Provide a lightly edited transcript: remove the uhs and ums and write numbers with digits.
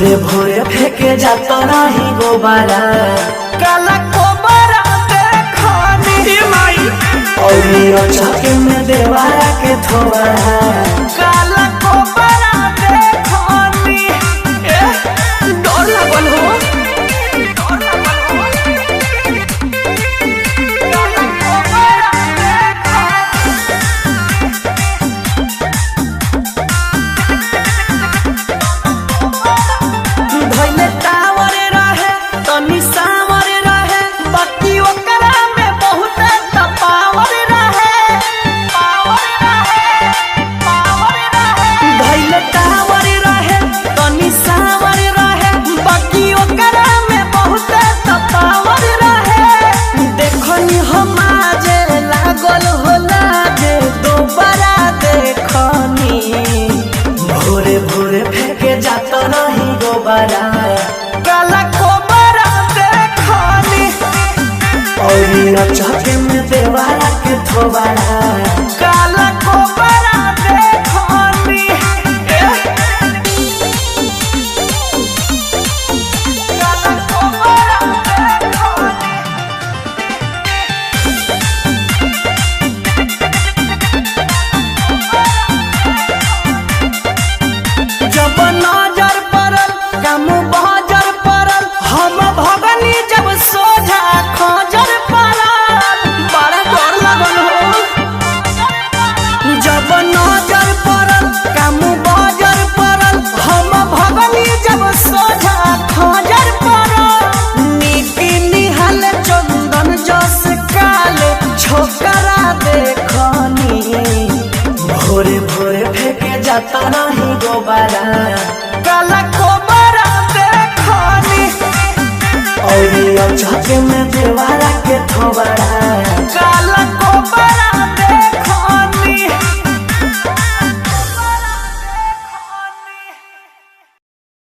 भोरे भोरे फेंके जाता नहीं गोबारा काला कोबरा देखनी माई और छके में देवारा के थोबरा काला कोबरा देखनी डर लगल हो काला कोबरा देखनी और छके में देवारा के थोबरा काला कोबरा देखनी काला कोबरा देखनी जब नजर कम बहाजर परल हम भगनी जब सोझा खजर परल बड़ा डर लगल हो जब नजर परल कम बहाजर परल हम भगनी जब सोझा खजर परल नीति निहल चंदन जस काल छोकरा देखनी भोरे भोरे फेंके जाता नहीं गोबारा काला कोबरा देखनी और छके में देवारा के थोबरा